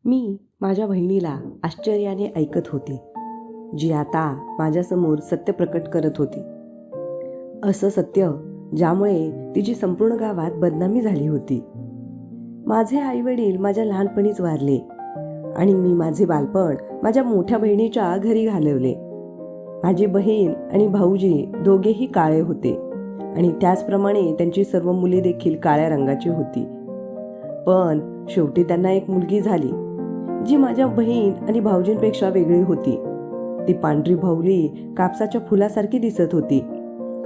मी माझ्या बहिणीला आश्चर्याने ऐकत होते, जी आता माझ्यासमोर सत्य प्रकट करत होती. असं सत्य ज्यामुळे तिची संपूर्ण गावात बदनामी झाली होती. माझे आईवडील माझ्या लहानपणीच वारले आणि मी माझे बालपण माझ्या मोठ्या बहिणीच्या घरी घालवले. माझी बहीण आणि भाऊजी दोघेही काळे होते आणि त्याचप्रमाणे त्यांची सर्व मुले देखील काळ्या रंगाची होती. पण शेवटी त्यांना एक मुलगी झाली, जी माझ्या बहीण आणि भाऊजींपेक्षा वेगळी होती. ती पांढरी भावली कापसाच्या फुलासारखी दिसत होती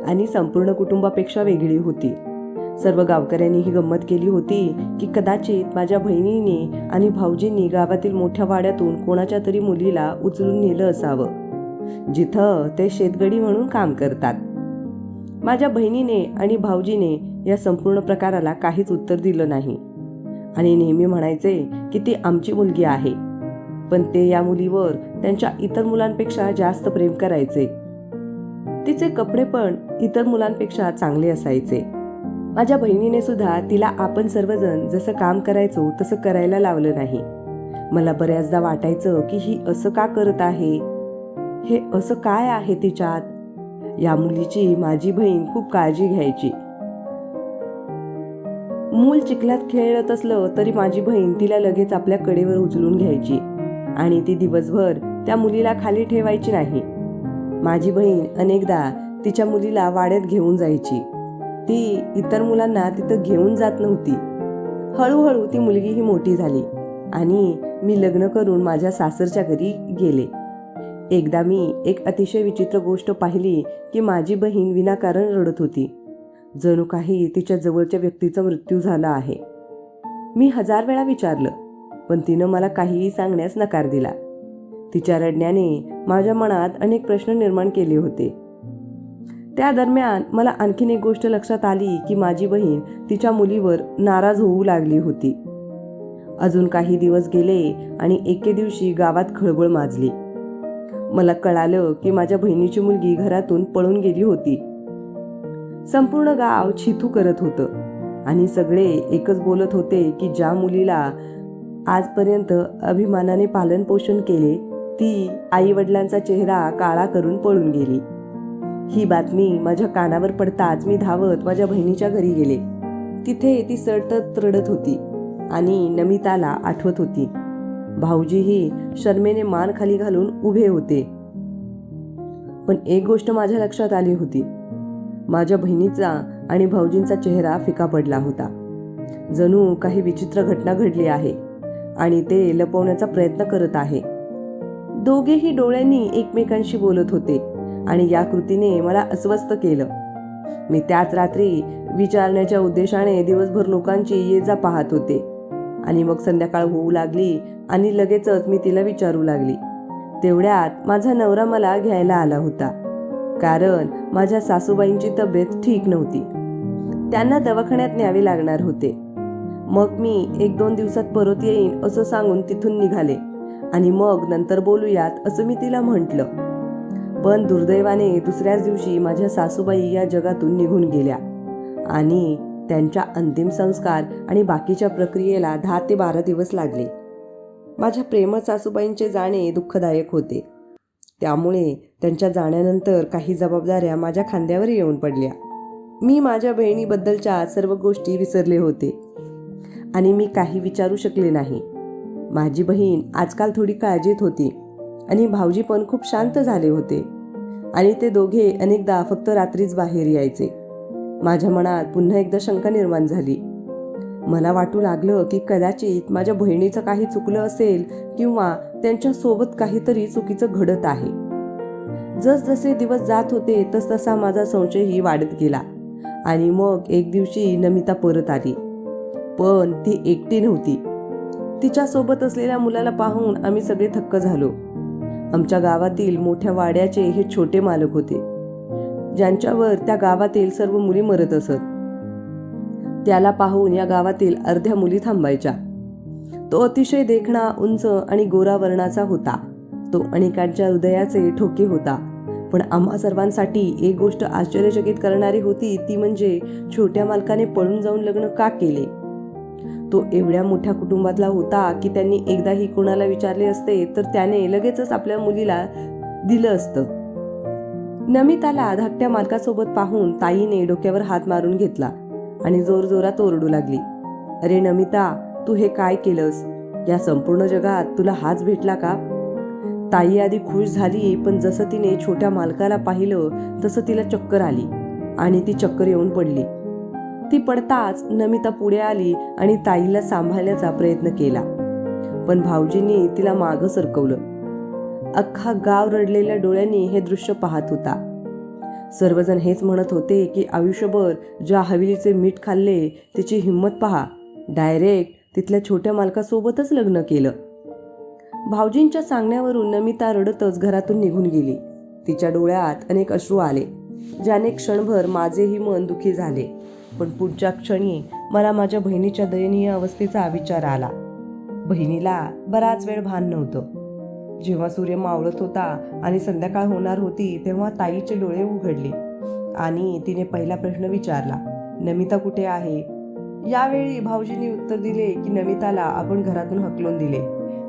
आणि संपूर्ण कुटुंबापेक्षा वेगळी होती. सर्व गावकऱ्यांनी ही गंमत केली होती की कदाचित माझ्या बहिणीने आणि भाऊजींनी गावातील मोठ्या वाड्यातून कोणाच्या तरी मुलीला उचलून नेलं असावं, जिथं ते शेतगडी म्हणून काम करतात. माझ्या बहिणीने आणि भाऊजीने या संपूर्ण प्रकाराला काहीच उत्तर दिलं नाही आणि नेहमी म्हणायचे की ती आमची मुलगी आहे. पण ते या मुलीवर त्यांच्या इतर मुलांपेक्षा जास्त प्रेम करायचे. तिचे कपडे पण इतर मुलांपेक्षा चांगले असायचे. माझ्या बहिणीने सुद्धा तिला आपण सर्वजण जसं काम करायचो तसं करायला लावलं नाही. मला बऱ्याचदा वाटायचं की ही असं का करत आहे, हे असं काय आहे तिच्यात. या मुलीची माझी बहीण खूप काळजी घ्यायची. मूल चिखलात खेळत असलं तरी माझी बहीण तिला लगेच आपल्या कडेवर उचलून घ्यायची आणि ती दिवसभर त्या मुलीला खाली ठेवायची नाही. माझी बहीण अनेकदा तिच्या मुलीला वाड्यात घेऊन जायची. ती इतर मुलांना तिथं घेऊन जात नव्हती. हळूहळू ती मुलगीही मोठी झाली आणि मी लग्न करून माझ्या सासरच्या घरी गेले. एकदा मी एक अतिशय विचित्र गोष्ट पाहिली की माझी बहीण विनाकारण रडत होती, जणू काही तिच्या जवळच्या व्यक्तीचा मृत्यू झाला आहे. मी 1000 वेळा विचारलं, पण तिनं मला काहीही सांगण्यास नकार दिला. तिच्या रडण्याने माझ्या मनात अनेक प्रश्न निर्माण केले होते. त्या दरम्यान मला आणखीन एक गोष्ट लक्षात आली की माझी बहीण तिच्या मुलीवर नाराज होऊ लागली होती. अजून काही दिवस गेले आणि एके दिवशी गावात खळबळ माजली. मला कळालं की माझ्या बहिणीची मुलगी घरातून पळून गेली होती. संपूर्ण गाव छितू करत होतं आणि सगळे एकच बोलत होते की ज्या मुलीला आजपर्यंत अभिमानाने पालन पोषण केले, ती आई वडिलांचा चेहरा काळा करून पळून गेली. ही बातमी माझ्या कानावर पडताच मी धावत माझ्या बहिणीच्या घरी गेले. तिथे ती सतत रडत होती आणि नमिताला आठवत होती. भाऊजीही शरमेने मान खाली घालून उभे होते. पण एक गोष्ट माझ्या लक्षात आली होती. माझ्या बहिणीचा आणि भाऊजींचा चेहरा फिका पडला होता. जणू काही विचित्र घटना घडली आहे आणि ते लपवण्याचा प्रयत्न करत आहे. दोघेही डोळ्यांनी एकमेकांशी बोलत होते आणि या कृतीने मला अस्वस्थ केलं. मी त्याच रात्री विचारण्याच्या उद्देशाने दिवसभर लोकांची ये जा पाहत होते आणि मग संध्याकाळ होऊ लागली आणि लगेचच मी तिला विचारू लागली. तेवढ्यात माझा नवरा मला घ्यायला आला होता, कारण माझ्या सासूबाईंची तब्येत ठीक नव्हती. त्यांना दवाखान्यात न्यावे लागणार होते. मग मी 1-2 दिवसात परत येईन असं सांगून तिथून निघाले आणि मग नंतर बोलूयात असं मी तिला म्हटलं. पण दुर्दैवाने दुसऱ्याच दिवशी माझ्या सासूबाई या जगातून निघून गेल्या आणि त्यांच्या अंतिम संस्कार आणि बाकीच्या प्रक्रियेला 10 ते 12 दिवस लागले. माझ्या प्रेमळ सासूबाईंचे जाणे दुःखदायक होते. त्यामुळे त्यांच्या जाण्यानंतर काही जबाबदाऱ्या माझ्या खांद्यावर येऊन पडल्या. मी माझ्या बहिणीबद्दलच्या सर्व गोष्टी विसरले होते आणि मी काही विचारू शकले नाही. माझी बहीण आजकाल थोडी काळजीत होती आणि भाऊजी पण खूप शांत झाले होते आणि ते दोघे अनेकदा फक्त रात्रीच बाहेर यायचे. माझ्या मनात पुन्हा एकदा शंका निर्माण झाली. मला वाटू लागलं की कदाचित माझ्या बहिणीचं काही चुकलं असेल किंवा त्यांच्या सोबत काहीतरी चुकीचं घडत आहे. जसजसे दिवस जात होते तसतसा माझा संशयही वाढत गेला आणि मग एक दिवशी नमिता परत आली. पण ती एकटी नव्हती. तिच्यासोबत असलेल्या मुलाला पाहून आम्ही सगळे थक्क झालो. आमच्या गावातील मोठ्या वाड्याचे हे छोटे मालक होते, ज्यांच्यावर त्या गावातील सर्व मुली मरत असत. त्याला पाहून या गावातील अर्ध्या मुली थांबायच्या. तो अतिशय देखणा, उंच आणि गोरा वर्णाचा होता. तो अनेकांच्या हृदयाचे ठोके होता. पण आम्हा सर्वांसाठी एक गोष्ट आश्चर्यचकित करणारी होती, ती म्हणजे छोट्या मालकाने पळून जाऊन लग्न का केले. तो एवढ्या मोठ्या कुटुंबातला होता की त्यांनी एकदाही कोणाला विचारले असते तर त्याने लगेचच आपल्या मुलीला दिलं असतं. नमिताला धाकट्या मालकासोबत पाहून ताईने डोक्यावर हात मारून घेतला आणि जोरजोरात ओरडू लागली, अरे नमिता, तू हे काय केलंस? या संपूर्ण जगात तुला हाच भेटला का? ताई आधी खुश झाली, पण जसं तिने छोट्या मालकाला पाहिलं तसं तिला चक्कर आली आणि ती चक्कर येऊन पडली. ती पडताच नमिता पुढे आली आणि ताईला सांभाळण्याचा प्रयत्न केला, पण भाऊजींनी तिला मागं सरकवलं. अख्खा गाव रडलेल्या डोळ्यांनी हे दृश्य पाहत होता. सर्वजण हेच म्हणत होते की आयुष्यभर ज्या हवेलीचे मीठ खाल्ले त्याची हिंमत पहा, डायरेक्ट तिथल्या छोट्या मालकासोबतच लग्न केलं. भाऊजींच्या सांगण्यावरून नमिता रडतच घरातून निघून गेली. तिच्या डोळ्यात अनेक अश्रू आले, ज्याने क्षणभर माझेही मन दुखी झाले. पण पुढच्या क्षणी मला माझ्या बहिणीच्या दयनीय अवस्थेचा विचार आला. बहिणीला बराच वेळ भान नव्हतं. जेव्हा सूर्य मावळत होता आणि संध्याकाळ होणार होती तेव्हा ताईचे डोळे उघडले आणि तिने पहिला प्रश्न विचारला, नमिता कुठे आहे? यावेळी भाऊजींनी उत्तर दिले की नमिताला आपण घरातून हकलून दिले.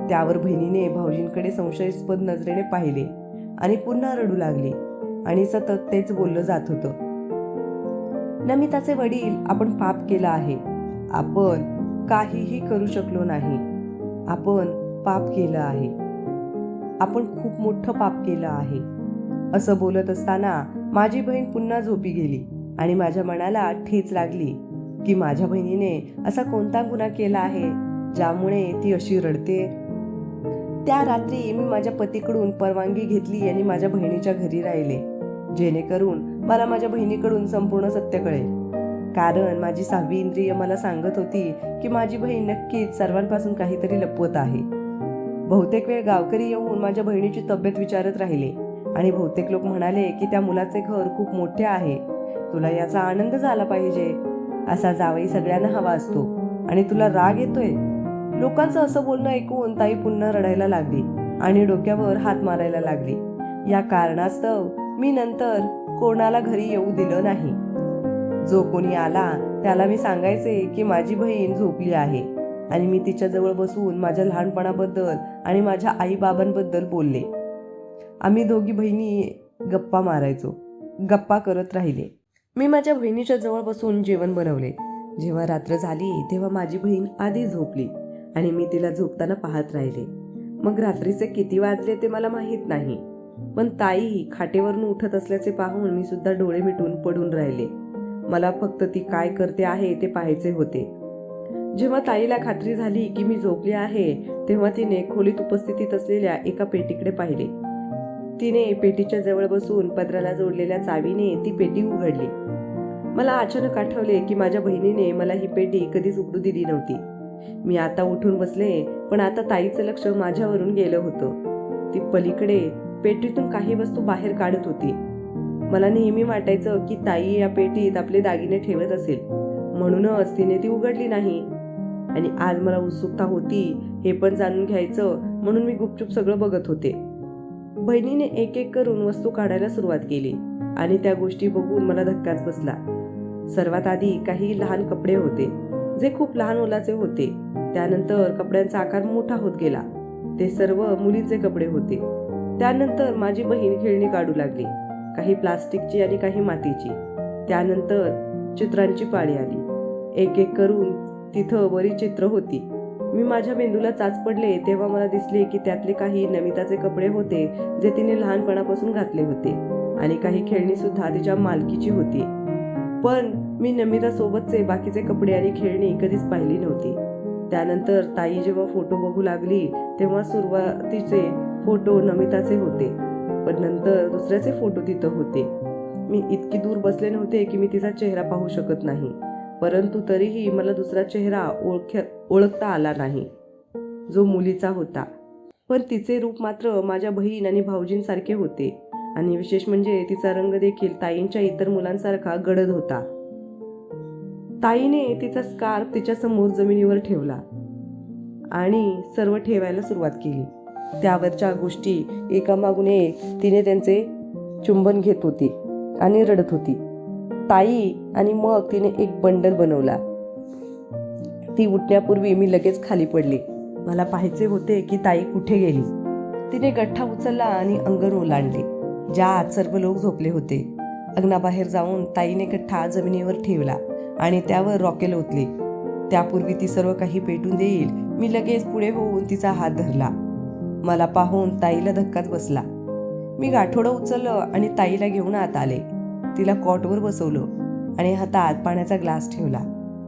त्यावर बहिणीने भाऊजींकडे संशयास्पद नजरेने पाहिले आणि पुन्हा रडू लागली आणि सतत तेच बोललं जात होतं, नमिताचे वडील, आपण पाप केलं आहे. आपण काहीही करू शकलो नाही. आपण पाप केलं आहे. आपण खूप मोठं पाप केलं आहे. असं बोलत असताना माझी बहीण पुन्हा झोपी गेली आणि माझ्या मनाला ठेच लागली की माझ्या बहिणीने असा कोणता गुन्हा केला आहे ज्यामुळे ती अशी रडते. त्या रात्री मी माझ्या पतीकडून परवानगी घेतली आणि माझ्या बहिणीच्या घरी राहिले, जेणेकरून मला माझ्या बहिणीकडून संपूर्ण सत्य कळेल. कारण माझी 6वी इंद्रिय मला सांगत होती की माझी बहीण नक्कीच सर्वांपासून काहीतरी लपवत आहे. बहुतेक वेळ गावकरी येऊन माझ्या बहिणीची तब्येत विचारत राहिले आणि बहुतेक लोक म्हणाले की त्या मुलाचे घर खूप मोठे आहे, तुला याचा आनंद झाला पाहिजे. असा जावई सगळ्यांना हवा असतो आणि तुला राग येतोय. लोकांचं असं बोलणं ऐकून ताई पुन्हा रडायला लागली आणि डोक्यावर हात मारायला लागली. या कारणास्तव मी नंतर कोणाला घरी येऊ दिलं नाही. जो कोणी आला त्याला मी सांगायचे की माझी बहीण झोपली आहे आणि मी तिच्याजवळ बसून माझ्या लहानपणाबद्दल आणि माझ्या आईबाबांबद्दल बोलले. आम्ही दोघी बहिणी गप्पा मारायचो. गप्पा करत राहिले. मी माझ्या बहिणीच्या जवळ बसून जेवण बनवले. जेव्हा रात्र झाली तेव्हा माझी बहीण आधी झोपली आणि मी तिला झोपताना पाहत राहिले. मग रात्रीचे किती वाजले ते मला माहीत नाही, पण ताई खाटेवरून उठत असल्याचे पाहून मी सुद्धा डोळे मिटून पडून राहिले. मला फक्त ती काय करते आहे ते पाहायचे होते. जेव्हा ताईला खात्री झाली की मी झोपली आहे तेव्हा तिने खोलीत उपस्थितीत असलेल्या एका पेटीकडे पाहिले. तिने पेटीच्या जवळ बसून पदराला जोडलेल्या चावीने ती पेटी उघडली. मला अचानक आठवले की माझ्या बहिणीने मला ही पेटी कधीच उघडू दिली नव्हती. मी आता उठून बसले, पण आता ताईचं लक्ष माझ्यावरून गेलं होतं. ती पलीकडे पेटीतून काही वस्तू बाहेर काढत होती. मला नेहमी वाटायचं की ताई या पेटीत आपले दागिने ठेवत असेल, म्हणूनच तिने ती उघडली नाही. आणि आज मला उत्सुकता होती हे पण जाणून घ्यायचं, म्हणून मी गुपचूप सगळं बघत होते. बहिणीने एक एक करून वस्तू काढायला सुरुवात केली आणि त्या गोष्टी बघून मला धक्काच बसला. सर्वात आधी काही लहान कपडे होते जे खूप लहान मुलाचे होते. त्यानंतर कपड्यांचा आकार मोठा होत गेला. ते सर्व मुलींचे कपडे होते. त्यानंतर माझी बहीण खेळणी काढू लागली, काही प्लास्टिकची आणि काही मातीची. त्यानंतर चित्रांची पाळी आली. एक एक करून तिथं बरी चित्र होती. मी माझ्या मेंदूला चाच पडले तेव्हा मला दिसले की त्यातले काही नमिताचे कपडे होते जे तिने लहानपणापासून घातले होते आणि काही खेळणी सुद्धा तिच्या मालकीची होती. पण मी नमिता सोबतचे बाकीचे कपडे आणि खेळणी कधीच पाहिली नव्हती. त्यानंतर ताई जेव्हा फोटो बघू लागली तेव्हा सुरुवातीचे फोटो नमिताचे होते, पण नंतर दुसऱ्याचे फोटो तिथं होते. मी इतकी दूर बसले नव्हते की मी तिचा चेहरा पाहू शकत नाही, परंतु तरीही मला दुसरा चेहरा ओळखता आला नाही, जो मुलीचा होता. पण तिचे रूप मात्र माझ्या बहीण आणि भाऊजींसारखे होते आणि विशेष म्हणजे तिचा रंग देखील ताईंच्या इतर मुलांसारखा गडद होता. ताईने तिचा स्कार्फ तिच्या समोर जमिनीवर ठेवला आणि सर्व ठेवायला सुरुवात केली. त्यावरच्या गोष्टी एकामागून एक तिने त्यांचे चुंबन घेत होती आणि रडत होती. ताई आणि मग तिने एक बंडल बनवला. ती उठण्यापूर्वी मी लगेच खाली पडले. मला पाहायचे होते की ताई कुठे गेली. तिने गठ्ठा उचलला आणि अंगण ओलांडले. ज्या आत सर्व लोक झोपले होते. अंगणाबाहेर जाऊन ताईने गठ्ठा जमिनीवर ठेवला आणि त्यावर रॉकेल ओतले. त्यापूर्वी ती सर्व काही पेटून देईल मी लगेच पुढे होऊन तिचा हात धरला. मला पाहून ताईला धक्काच बसला. मी गाठोडं उचललं आणि ताईला घेऊन आत आले. तिला कॉटवर बसवलं आणि हातात पाण्याचा ग्लास ठेवला.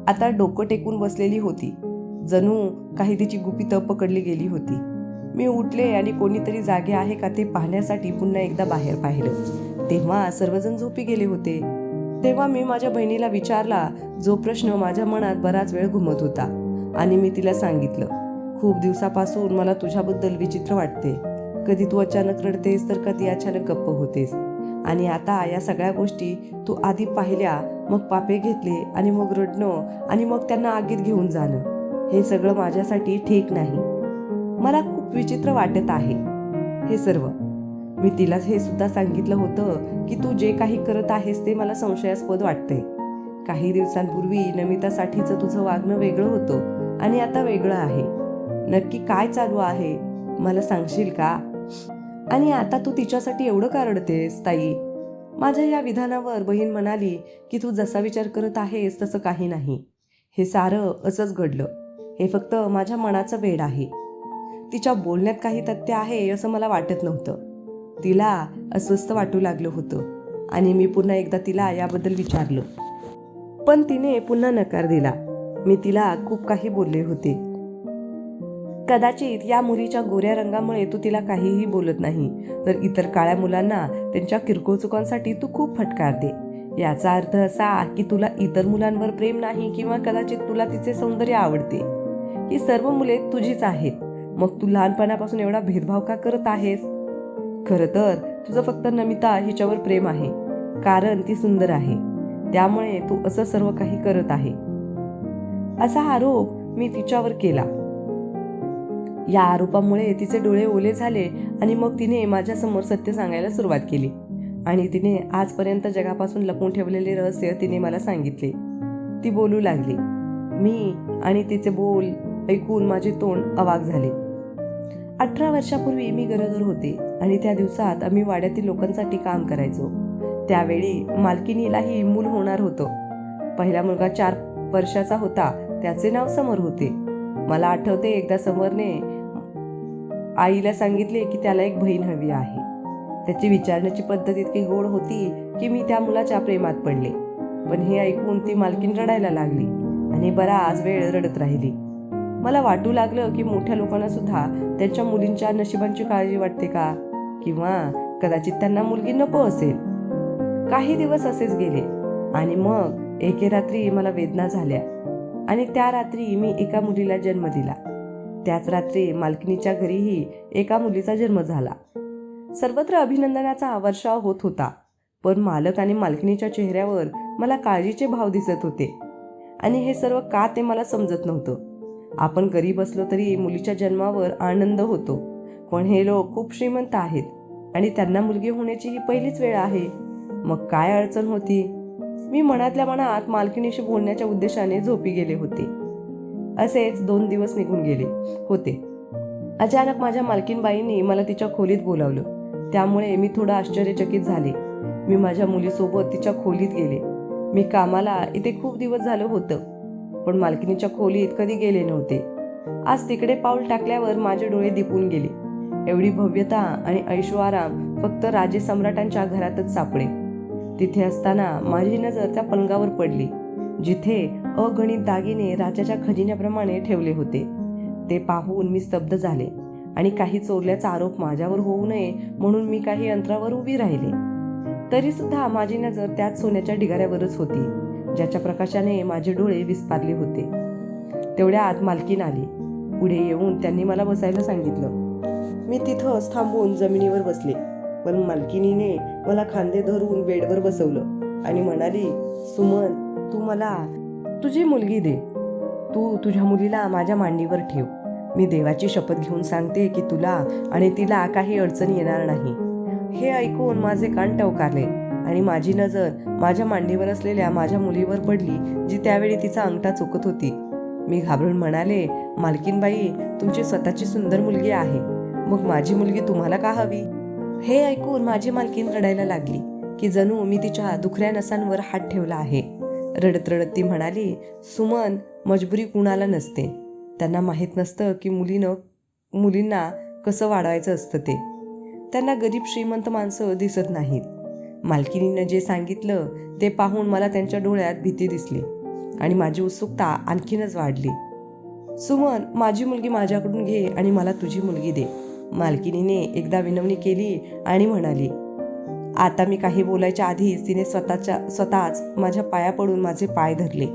आता डोकं टेकून बसलेली होती. जणू काही तिची गुपितं पकडली गेली होती. मी उठले आणि कोणीतरी जागे आहे का ते पाहण्यासाठी पुन्हा एकदा बाहेर पाहिलं. तेव्हा सर्वजण झोपी गेले होते. तेव्हा मी माझ्या बहिणीला विचारला जो प्रश्न माझ्या मनात बराच वेळ घुमत होता आणि मी तिला सांगितलं, खूप दिवसापासून मला तुझ्याबद्दल विचित्र वाटते. कधी तू अचानक रडतेस तर कधी अचानक गप्प होतेस. आणि आता या सगळ्या गोष्टी तू आधी पाहिल्या, मग पापे घेतले आणि मग रडणं आणि मग त्यांना आगीत घेऊन जाणं, हे सगळं माझ्यासाठी ठीक नाही. मला खूप विचित्र वाटत आहे हे सर्व. मी तिला हे सुद्धा सांगितलं होतं की तू जे काही करत आहेस ते मला संशयास्पद वाटतंय. काही दिवसांपूर्वी नमितासाठीचं तुझं वागणं वेगळं होतं आणि आता वेगळं आहे. नक्की काय चालू आहे मला सांगशील का? आणि आता तू तिच्यासाठी एवढं का रडतेस ताई? माझ्या या विधानावर बहीण म्हणाली की तू जसा विचार करत आहेस तसं काही नाही. हे सारं असंच घडलं. हे फक्त माझ्या मनाचं वेड आहे. तिच्या बोलण्यात काही तथ्य आहे असं मला वाटत नव्हतं. तिला अस्वस्थ वाटू लागलं होतं आणि मी पुन्हा एकदा तिला याबद्दल विचारलं. पण तिने पुन्हा नकार दिला. मी तिला खूप काही बोलले होते. कदाचित या मुलीच्या गोऱ्या रंगामुळे तू तिला काहीही बोलत नाही, तर इतर काळ्या मुलांना त्यांच्या किरकोळ चुकांसाठी तू खूप फटकारते. याचा अर्थ असा की तुला इतर मुलांवर प्रेम नाही किंवा कदाचित तुला तिचे सौंदर्य आवडते. ही सर्व मुले तुझीच आहेत. मग तू लहानपणापासून एवढा भेदभाव का करत आहेस? खरं तर तुझं फक्त नमिता हिच्यावर प्रेम आहे, कारण ती सुंदर आहे. त्यामुळे तू असं सर्व काही करत आहे, असा आरोप मी तिच्यावर केला. या आरोपामुळे तिचे डोळे ओले झाले आणि मग तिने माझ्यासमोर सत्य सांगायला सुरुवात केली आणि तिने आजपर्यंत जगापासून लपवून ठेवलेले रहस्य तिने मला सांगितले. ती बोलू लागली. मी आणि तिचे बोल ऐकून माझे तोंड अवाक झाले. 18 वर्षापूर्वी मी गरोदर होते आणि त्या दिवसात आम्ही वाड्यातील लोकांसाठी काम करायचो. त्यावेळी मालकिनीलाही मूल होणार होतं. पहिला मुलगा 4 वर्षाचा होता. त्याचे नाव समर होते. मला आठवते एकदा समरने आईला सांगितले की त्याला एक बहीण हवी आहे. त्याची विचारण्याची पद्धत इतकी गोड होती की मी त्या मुलाच्या प्रेमात पडले. पण हे ऐकून ती मालकीण रडायला लागली आणि बराच वेळ रडत राहिली. मला वाटू लागलं की मोठ्या लोकांना सुद्धा त्यांच्या मुलींच्या नशिबांची काळजी वाटते का, किंवा कदाचित त्यांना मुलगी नको असेल. काही दिवस असेच गेले आणि मग एके रात्री मला वेदना झाल्या आणि त्या रात्री मी एका मुलीला जन्म दिला. त्याच रात्री मालकिनीच्या घरीही एका मुलीचा जन्म झाला. सर्वत्र अभिनंदनाचा वर्षाव होत होता, पण मालक आणि मालकिनीच्या चेहऱ्यावर मला काळजीचे भाव दिसत होते आणि हे सर्व का ते मला समजत नव्हतं. आपण गरीब असलो तरी मुलीच्या जन्मावर आनंद होतो, पण हे लोक खूप श्रीमंत आहेत आणि त्यांना मुलगी होण्याची ही पहिलीच वेळ आहे. मग काय अडचण होती? मी मनातल्या मनात मालकिनीशी बोलण्याच्या उद्देशाने झोपी गेले होते. असेच 2 दिवस निघून गेले होते. अचानक माझ्या मालकीनबाईंनी मला तिच्या खोलीत बोलावलं. त्यामुळे मी थोडं आश्चर्यचकित झाले. मी माझ्या मुलीसोबत तिच्या खोलीत गेले. मी कामाला इथे खूप दिवस झालं होतं, पण मालकिनीच्या खोलीत कधी गेले नव्हते. आज तिकडे पाऊल टाकल्यावर माझे डोळे दिपून गेले. एवढी भव्यता आणि ऐशोआराम फक्त राजे सम्राटांच्या घरातच सापडे. तिथे असताना माझी नजर त्या पलंगावर पडली, जिथे अगणित दागिने राजाच्या खजिन्याप्रमाणे ठेवले होते. ते पाहून मी स्तब्ध झाले आणि काही चोरल्याचा आरोप माझ्यावर होऊ नये म्हणून मी काही अंतरावर उभी राहिले. तरी सुद्धा माझी नजर त्याच सोन्याच्या ढिगाऱ्यावरच होती, ज्याच्या प्रकाशाने माझे डोळे विस्पारले होते. तेवढ्यात मालकीन आली. पुढे येऊन त्यांनी मला बसायला सांगितलं. मी तिथंच थांबून जमिनीवर बसले, पण मालकिनीने मला खांदे धरून बेडवर बसवलं आणि म्हणाली, सुमन, तू मला तुझी मुलगी दे. तू तुझ्या मुलीला माझ्या मांडीवर ठेव. मी देवाची शपथ घेऊन सांगते की तुला आणि तिला काही अडचण येणार नाही. हे ऐकून माझे कान टवकारले आणि माझी नजर माझ्या मांडीवर असलेल्या माझ्या मुलीवर पडली, जी त्यावेळी तिचा अंगठा चुकत होती. मी घाबरून म्हणाले, मालकीनबाई, तुमची स्वतःची सुंदर मुलगी आहे, मग माझी मुलगी तुम्हाला का हवी? हे ऐकून माझी मालकीन रडायला लागली की जणू मी तिच्या दुखऱ्या नसांवर हात ठेवला आहे. रडत रडत ती म्हणाली, सुमन, मजबुरी कुणाला नसते. त्यांना माहीत नसतं की मुलींना कसं वाढवायचं असतं ते. त्यांना गरीब श्रीमंत माणसं दिसत नाहीत. मालकिनीनं जे सांगितलं ते पाहून मला त्यांच्या डोळ्यात भीती दिसली आणि माझी उत्सुकता आणखीनच वाढली. सुमन, माझी मुलगी माझ्याकडून घे आणि मला तुझी मुलगी दे. मालकिनीने एकदा विनवणी केली आणि म्हणाली. आता मी काही बोलायच्या आधीच तिने स्वतःच माझ्या पाया पडून माझे पाय धरले.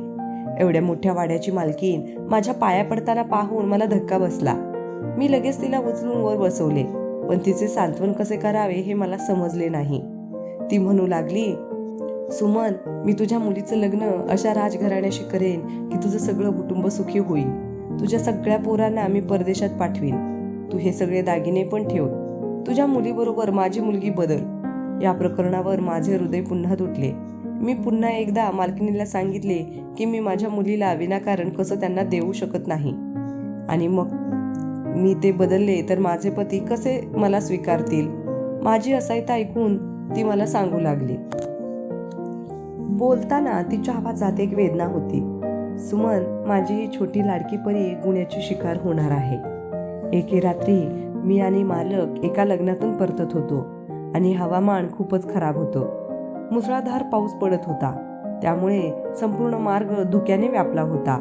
एवढ्या मोठ्या वाड्याची मालकीन माझ्या पाया पडताना पाहून मला धक्का बसला. मी लगेच तिला उचलून वर बसवले, पण तिचे सांत्वन कसे करावे हे मला समजले नाही. ती म्हणू लागली, सुमन, मी तुझ्या मुलीचं लग्न अशा राजघराण्याशी करेन की तुझं सगळं कुटुंब सुखी होईल. तुझ्या सगळ्या पोरांना मी परदेशात पाठवीन. तू हे सगळे दागिने पण ठेव. तुझ्या मुलीबरोबर माझी मुलगी बदल. या प्रकरणावर माझे हृदय पुन्हा तुटले. मी पुन्हा एकदा मालकिनीला सांगितले की मी माझ्या मुलीला विनाकारण कसं त्यांना देऊ शकत नाही, आणि मग मी ते बदलले तर माझे पती कसे मला स्वीकारतील. माझी असहायता ऐकून ती मला सांगू लागली. बोलताना तिच्या आवाजात एक वेदना होती. सुमन, माझी ही छोटी लाडकी परी गुन्ह्याची शिकार होणार आहे. एके रात्री मी आणि मालक एका लग्नातून परतत होतो आणि हवामान खूपच खराब होतं. मुसळधार पाऊस पडत होता, त्यामुळे संपूर्ण मार्ग धुक्याने व्यापला होता.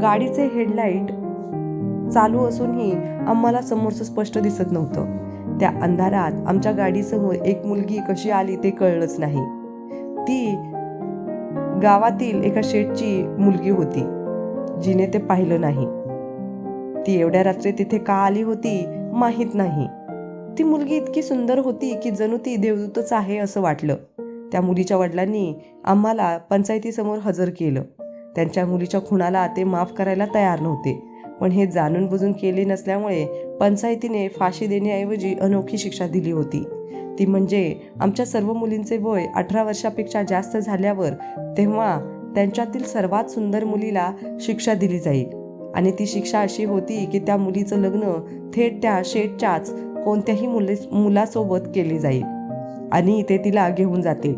गाडीचे हेडलाईट चालू असूनही आम्हाला समोरचं स्पष्ट दिसत नव्हतं. त्या अंधारात आमच्या गाडीसमोर एक मुलगी कशी आली ते कळलंच नाही. ती गावातील एका शेठची मुलगी होती, जिने ते पाहिलं नाही. ती एवढ्या रात्री तिथे का आली होती माहीत नाही. ती मुलगी इतकी सुंदर होती की जणू ती देवदूतच आहे असं वाटलं. त्या मुलीच्या वडिलांनी आम्हाला पंचायतीसमोर हजर केलं. त्यांच्या मुलीच्या खुनाला ते माफ करायला तयार नव्हते, पण हे जाणून बुजून केले नसल्यामुळे पंचायतीने फाशी देण्याऐवजी अनोखी शिक्षा दिली होती. ती म्हणजे आमच्या सर्व मुलींचे वय 18 वर्षापेक्षा जास्त झाल्यावर तेव्हा त्यांच्यातील सर्वात सुंदर मुलीला शिक्षा दिली जाईल, आणि ती शिक्षा अशी होती की त्या मुलीचं लग्न थेट त्या शेठच्याच कोणत्याही मुलासोबत केले जाईल आणि ते तिला घेऊन जातील.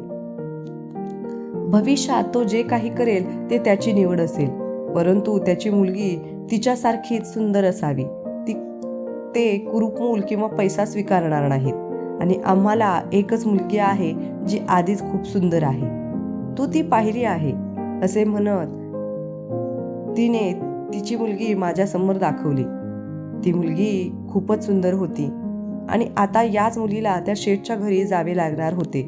भविष्यात तो जे काही करेल ते त्याची निवड असेल, परंतु त्याची मुलगी तिच्यासारखीच सुंदर असावी. ते कुरूप मूल किंवा पैसा स्वीकारणार नाहीत, आणि आम्हाला एकच मुलगी आहे जी आधीच खूप सुंदर आहे. तू ती पाहिली आहे असे म्हणत तिने तिची मुलगी माझ्यासमोर दाखवली. ती मुलगी खूपच सुंदर होती आणि आता याच मुलीला त्या शेठच्या घरी जावे लागणार होते.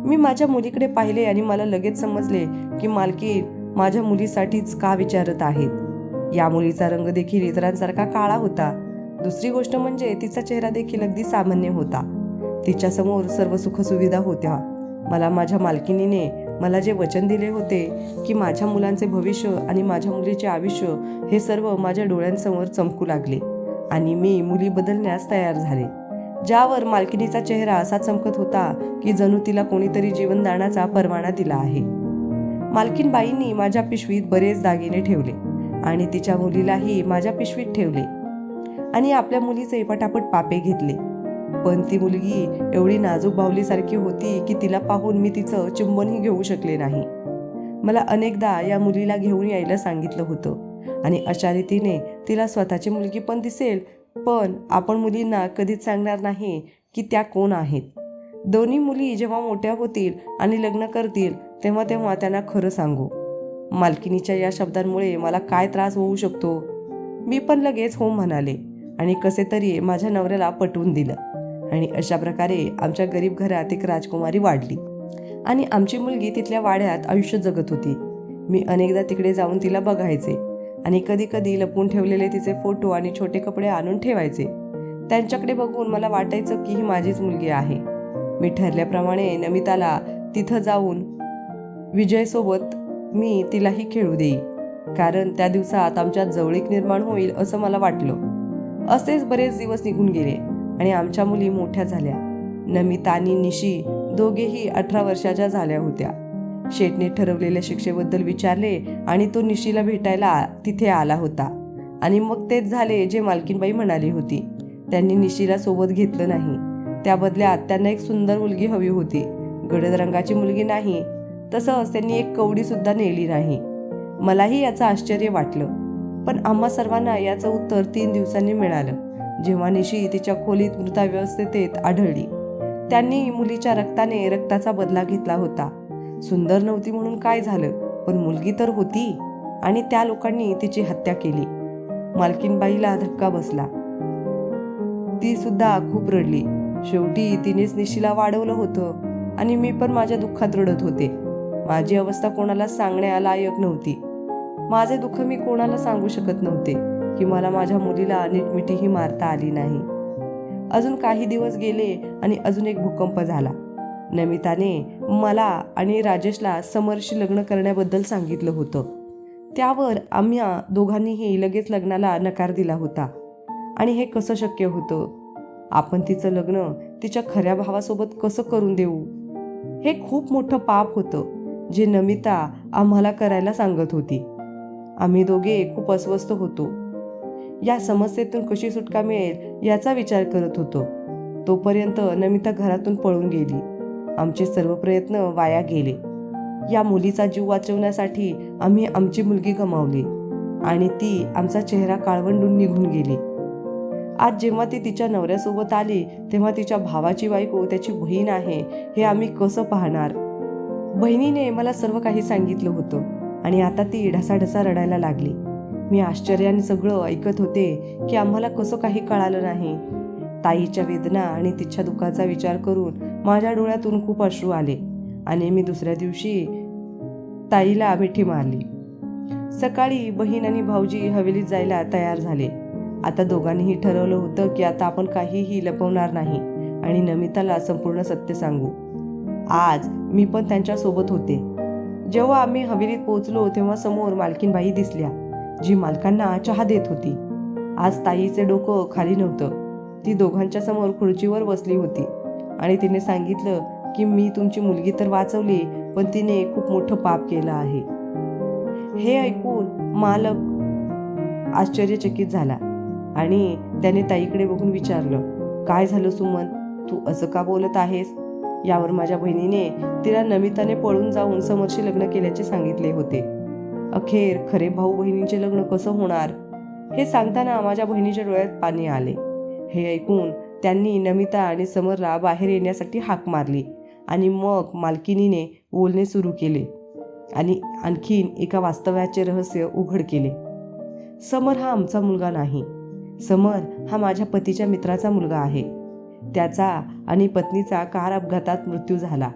मी माझ्या मुलीकडे पाहिले आणि मला लगेच समजले की मालकीन माझ्या मुलीसाठीच का विचारत आहेत. या मुलीचा रंग देखील इतरांसारखा काळा होता. दुसरी गोष्ट म्हणजे तिचा चेहरा देखील अगदी सामान्य होता. तिच्यासमोर सर्व सुखसुविधा होत्या. मला माझ्या मालकिनीने मला जे वचन दिले होते की माझ्या मुलांचे भविष्य आणि माझ्या मुलीचे आयुष्य हे सर्व माझ्या डोळ्यांसमोर चमकू लागले आणि मी मुली बदलण्यास तयार झाले. ज्यावर मालकिनीचा चेहरा असा चमकत होता की जणू तिला कोणीतरी जीवनदानाचा परवाना दिला आहे. मालकीनबाईंनी माझ्या पिशवीत बरेच दागिने ठेवले आणि तिच्या मुलीलाही माझ्या पिशवीत ठेवले आणि आपल्या मुलीचे पटापट पापे घेतले. पण ती मुलगी एवढी नाजूक बाहुलीसारखी होती की तिला पाहून मी तिचं चुंबनही घेऊ शकले नाही. मला अनेकदा या मुलीला घेऊन यायला सांगितलं होतं आणि अशा रीतीने तिला स्वतःची मुलगी पण दिसेल, पण आपण मुलींना कधीच सांगणार नाही की त्या कोण आहेत. दोन्ही मुली जेव्हा मोठ्या होतील आणि लग्न करतील तेव्हा त्यांना खरं सांगू. मालकिनीच्या या शब्दांमुळे मला काय त्रास होऊ शकतो. मी पण लगेच हो म्हणाले आणि कसे तरी माझ्या नवऱ्याला पटवून दिलं, आणि अशा प्रकारे आमच्या गरीब घरात एक राजकुमारी वाढली आणि आमची मुलगी तिथल्या वाड्यात आयुष्य जगत होती. मी अनेकदा तिकडे जाऊन तिला बघायचे आणि कधी कधी लपवून ठेवलेले तिचे फोटो आणि छोटे कपडे आणून ठेवायचे. त्यांच्याकडे बघून मला वाटायचं की ही माझीच मुलगी आहे. मी ठरल्याप्रमाणे नमिताला तिथं जाऊन विजयसोबत मी तिलाही खेळू देई, कारण त्या दिवसात आमच्यात जवळीक निर्माण होईल असं मला वाटलं. असेच बरेच दिवस निघून गेले आणि आमच्या मुली मोठ्या झाल्या. नमिता आणि निशी दोघेही 18 वर्षाच्या झाल्या होत्या. शेठने ठरवलेल्या शिक्षेबद्दल विचारले आणि तो निशीला भेटायला तिथे आला होता. आणि मग तेच झाले जे मालकीनबाई म्हणाली होती. त्यांनी निशीला सोबत घेतलं नाही. त्या बदल्यात त्यांना एक सुंदर मुलगी हवी होती. गडद रंगाची मुलगी नाही. तसंच त्यांनी एक कवडी सुद्धा नेली नाही. मलाही याचं आश्चर्य वाटलं. पण आम्हा सर्वांना याचं उत्तर 3 दिवसांनी मिळालं, जेव्हा निशी तिच्या खोलीत मृतावस्थेत आढळली. त्यांनी मुलीच्या रक्ताने रक्ताचा बदला घेतला होता. सुंदर नव्हती म्हणून काय झालं, पण मुलगी तर होती. आणि त्या लोकांनी तिची हत्या केली. मालकीनबाईला धक्का बसला. ती सुद्धा खूप रडली. शेवटी तिनेच निशीला वाढवलं होतं आणि मी पण माझ्या दुःखात रडत होते. माझी अवस्था कोणाला सांगण्यालायक नव्हती. माझे दुःख मी कोणाला सांगू शकत नव्हते की मला माझ्या मुलीला नीटमिटीही मारता आली नाही. अजून काही दिवस गेले आणि अजून एक भूकंप झाला. नमिताने मला आणि राजेशला समरशी लग्न करण्याबद्दल सांगितलं होतं. त्यावर आम्हा दोघांनीही लगेच लग्नाला नकार दिला होता. आणि हे कसं शक्य होतं? आपण तिचं लग्न तिच्या खऱ्या भावासोबत कसं करून देऊ? हे खूप मोठं पाप होतं जे नमिता आम्हाला करायला सांगत होती. आम्ही दोघे खूप अस्वस्थ होतो. या समस्येतून कशी सुटका मिळेल याचा विचार करत होतो. तोपर्यंत नमिता घरातून पळून गेली. आमचे सर्व प्रयत्न वाया गेले. या मुलीचा जीव वाचवण्यासाठी आम्ही आमची मुलगी गमावली आणि ती आमचा चेहरा काळवंडून निघून गेली. आज जेव्हा ती तिच्या नवऱ्यासोबत आली तेव्हा तिच्या भावाची बायको त्याची बहीण आहे हे आम्ही कसं पाहणार? बहिणीने मला सर्व काही सांगितलं होतं आणि आता ती ढसाढसा रडायला लागली. मी आश्चर्याने सगळं ऐकत होते की आम्हाला कसं काही कळालं नाही. ताईच्या वेदना आणि तिच्या दुःखाचा विचार करून माझ्या डोळ्यातून खूप अश्रू आले आणि मी दुसऱ्या दिवशी ताईला मिठी मारली. सकाळी बहीण आणि भाऊजी हवेलीत जायला तयार झाले. आता दोघांनीही ठरवलं होतं की आता आपण काहीही लपवणार नाही आणि नमिताला संपूर्ण सत्य सांगू. आज मी पण त्यांच्यासोबत होते. जेव्हा आम्ही हवेलीत पोहोचलो तेव्हा समोर मालकीनबाई दिसल्या, जी मालकांना चहा देत होती. आज ताईचे डोकं खाली नव्हतं. ती दोघांच्या समोर खुर्चीवर बसली होती आणि तिने सांगितलं की मी तुमची मुलगी तर वाचवली, पण तिने खूप मोठं पाप केलं आहे. हे ऐकून मालक आश्चर्यचकित झाला आणि त्याने ताईकडे बघून विचारलं, काय झालं सुमन, तू असं का बोलत आहेस? यावर माझ्या बहिणीने तिला नमिताने पळून जाऊन समरशी लग्न केल्याचे सांगितले होते. अखेर खरे भाऊ बहिणींचे लग्न कसं होणार? हे सांगताना माझ्या बहिणीच्या डोळ्यात पाणी आले. हे ऐकून त्यांनी नमिता आणि समरला बाहेर येण्यासाठी हाक मारली आणि मग मालकिनीने बोलणे सुरू केले आणि आणखीन एका वास्तव्याचे रहस्य उघड केले. समर हा आमचा मुलगा नाही. समर हा माझ्या पतीच्या मित्राचा मुलगा आहे. त्याचा आणि पत्नीचा कार अपघातात मृत्यू झाला.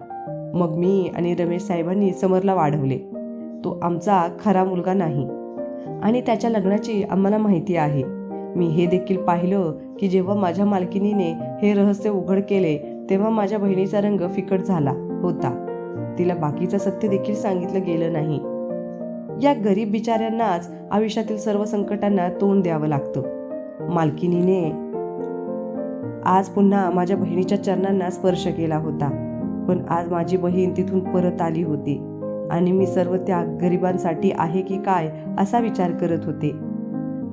मग मी आणि रमेश साहेबांनी समरला वाढवले. तो आमचा खरा मुलगा नाही आणि त्याच्या लग्नाची आम्हाला माहिती आहे. मी हे देखील पाहिलं की जेव्हा माझ्या मालकिनीने हे रहस्य उघड केले तेव्हा माझ्या बहिणीचा रंग फिकट झाला होता. तिला बाकीचं सत्य देखील सांगितलं गेलं नाही. या गरीब बिचाऱ्यांनाच आयुष्यातील सर्व संकटांना तोंड द्यावं लागतं. मालकिनीने आज पुन्हा माझ्या बहिणीच्या चरणांना स्पर्श केला होता, पण आज माझी बहीण तिथून परत आली होती आणि मी सर्व त्या गरिबांसाठी आहे की काय असा विचार करत होते.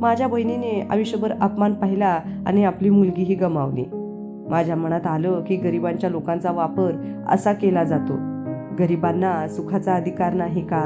माझ्या बहिणीने आयुष्यभर अपमान पाहिला आणि आपली मुलगीही गमावली. माझ्या मनात आलं की गरिबांच्या लोकांचा वापर असा केला जातो. गरिबांना सुखाचा अधिकार नाही का?